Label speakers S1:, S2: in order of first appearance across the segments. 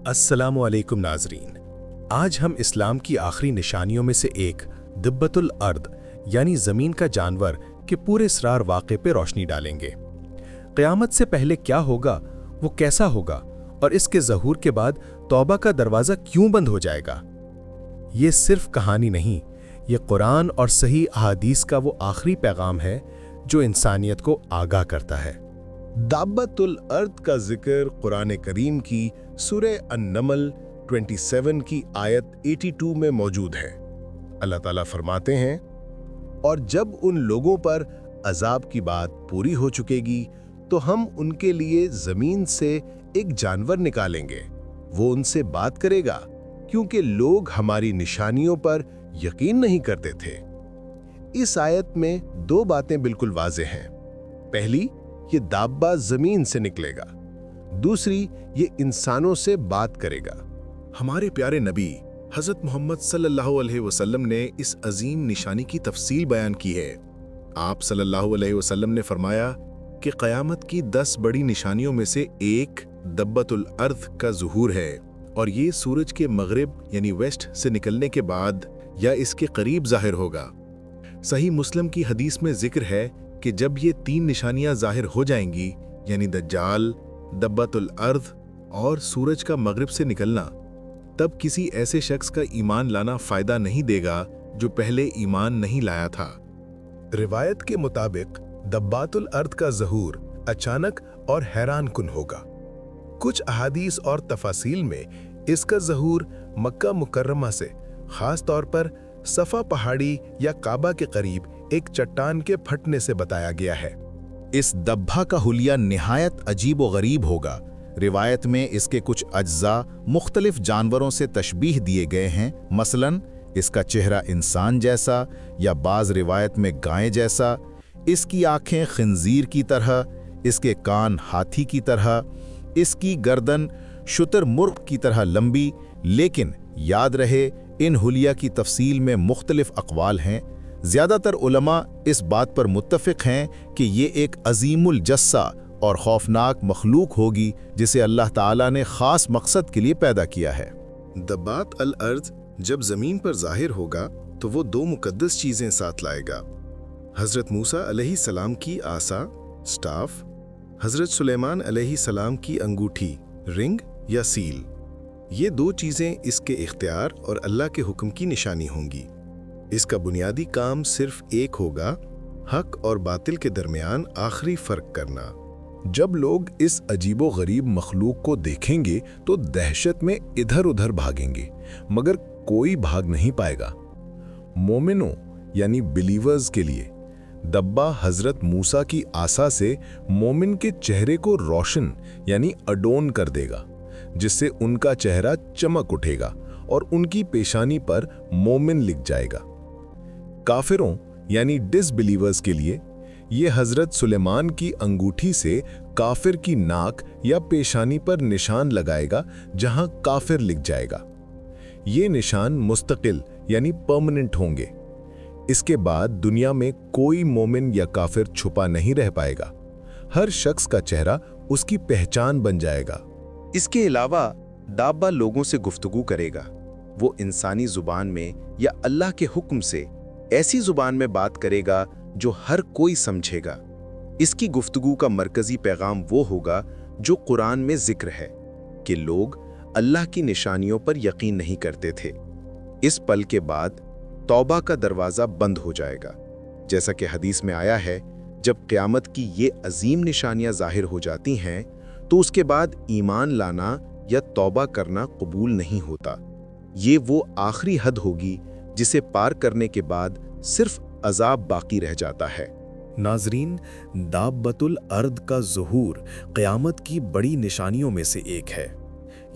S1: अस्सलामु अलैकुम नाजरीन। आज हम इस्लाम की आखिरी निशानियों में से एक दिब्बतुल अर्द यानी ज़मीन का जानवर के पूरे इसरार वाक़े पे रोशनी डालेंगे। क़यामत से पहले क्या होगा, वो कैसा होगा और इसके ज़हूर के बाद तौबा का दरवाज़ा क्यों बंद हो जाएगा। ये सिर्फ कहानी नहीं, ये कुरान और सही अहादीस का वो आखिरी पैगाम है जो इंसानियत को आगाह करता है। दाब्बतुल अर्द का जिक्र कुरान करीम की सूरह अन-नमल 27 की आयत 82 में मौजूद है। अल्लाह ताला फरमाते हैं, और जब उन लोगों पर अजाब की बात पूरी हो चुकेगी तो हम उनके लिए जमीन से एक जानवर निकालेंगे, वो उनसे बात करेगा क्योंकि लोग हमारी निशानियों पर यकीन नहीं करते थे। इस आयत में दो बातें बिल्कुल वाज़ेह हैं। पहली, ये दाब्बा जमीन से निकलेगा। दूसरी, ये इंसानों से बात करेगा।
S2: हमारे प्यारे नबी हज़रत मोहम्मद सल्लल्लाहु अलैहि वसल्लम ने इस अजीम निशानी की तफसील बयान की है। आप सल्लल्लाहु अलैहि वसल्लम ने फरमाया कि क़यामत की 10 बड़ी निशानियों में से एक दब्बतुल अर्द का ज़ुहूर है, और ये सूरज के मगरिब यानी वेस्ट से निकलने के बाद या इसके करीब ज़ाहिर होगा। सही मुस्लिम की हदीस में जिक्र है कि जब ये 3 निशानियां ज़ाहिर हो जाएंगी, यानी दज्जाल, दब्बतुल अर्द और सूरज का मगरिब से निकलना, तब किसी ऐसे शख्स का ईमान लाना फ़ायदा नहीं देगा जो पहले ईमान नहीं लाया था।
S1: रिवायत के मुताबिक दब्बातुल अर्द का ज़हूर अचानक और हैरान कुन होगा। कुछ अहादीस और तफासील में इसका ज़हूर मक्का मुकर्रमा से, ख़ास तौर पर सफ़ा पहाड़ी या काबा के करीब एक चट्टान के फटने से बताया गया है।
S3: इस दब्बा का हुलिया निहायत अजीब व गरीब होगा। रिवायत में इसके कुछ अज्जा मुख्तलिफ जानवरों से तशबीह दिए गए हैं। मसलन इसका चेहरा इंसान जैसा या बाज़ रिवायत में गाय जैसा, इसकी आँखें खिंजीर की तरह, इसके कान हाथी की तरह, इसकी गर्दन शुतुरमुर्ग की तरह लंबी। लेकिन याद रहे, इन हुलिया की तफसील में मुख्तलिफ अक़वाल हैं। ज़्यादातर उलमा इस बात पर मुत्तफ़िक़ हैं कि ये एक अज़ीमुल जस्सा और खौफनाक मखलूक होगी जिसे अल्लाह ताला ने ख़ास मकसद के लिए पैदा किया है।
S2: दब्बात अल अर्द जब ज़मीन पर ज़ाहिर होगा तो वो 2 मुक़द्दस चीज़ें साथ लाएगा। हज़रत मूसा अलैहिस्सलाम की आसा, स्टाफ, हज़रत सुलेमान अलैहिस्सलाम की अंगूठी, रिंग या सील। ये 2 चीज़ें इसके इख्तियार और अल्लाह के हुक्म की निशानी होंगी। इसका बुनियादी काम सिर्फ एक होगा, हक और बातिल के दरमियान आखिरी फ़र्क करना।
S1: जब लोग इस अजीबो गरीब मखलूक को देखेंगे तो दहशत में इधर उधर भागेंगे, मगर कोई भाग नहीं पाएगा। मोमिनों यानी बिलीवर्स के लिए दब्बा हज़रत मूसा की आसा से मोमिन के चेहरे को रोशन यानी अडोन कर देगा, जिससे उनका चेहरा चमक उठेगा और उनकी पेशानी पर मोमिन लिख जाएगा। काफिरों यानी डिसबिलीवर्स के लिए ये हज़रत सुलेमान की अंगूठी से काफिर की नाक या पेशानी पर निशान लगाएगा, जहां काफिर लिख जाएगा। ये निशान मुस्तकिल यानी परमानेंट होंगे। इसके बाद दुनिया में कोई मोमिन या काफिर छुपा नहीं रह पाएगा। हर शख्स का चेहरा उसकी पहचान बन जाएगा।
S4: इसके अलावा दाब्बा लोगों से गुफ्तगू करेगा। वो इंसानी ज़ुबान में या अल्लाह के हुक्म से ऐसी ज़ुबान में बात करेगा जो हर कोई समझेगा। इसकी गुफ्तगू का मरकज़ी पैगाम वो होगा जो कुरान में ज़िक्र है कि लोग अल्लाह की निशानियों पर यकीन नहीं करते थे। इस पल के बाद तौबा का दरवाज़ा बंद हो जाएगा। जैसा कि हदीस में आया है, जब क़यामत की ये अजीम निशानियाँ ज़ाहिर हो जाती हैं तो उसके बाद ईमान लाना या तौबा करना कबूल नहीं होता। ये वो आखिरी हद होगी जिसे पार करने के बाद सिर्फ अजाब बाकी रह जाता है।
S1: नाजरीन, दाब्बतुल अर्द का ज़ुहूर क़यामत की बड़ी निशानियों में से एक है।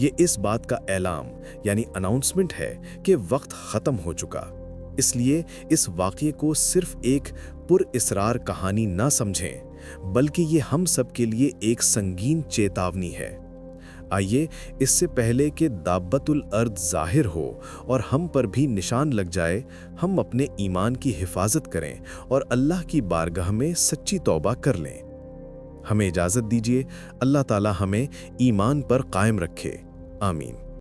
S1: ये इस बात का ऐलाम यानी अनाउंसमेंट है कि वक्त ख़त्म हो चुका। इसलिए इस वाक़ये को सिर्फ एक पुरइसरार कहानी ना समझें, बल्कि ये हम सब के लिए एक संगीन चेतावनी है। आइए, इससे पहले कि दाब्बतुल अर्द ज़ाहिर हो और हम पर भी निशान लग जाए, हम अपने ईमान की हिफाजत करें और अल्लाह की बारगाह में सच्ची तौबा कर लें। हमें इजाज़त दीजिए। अल्लाह ताला हमें ईमान पर कायम रखे। آمین.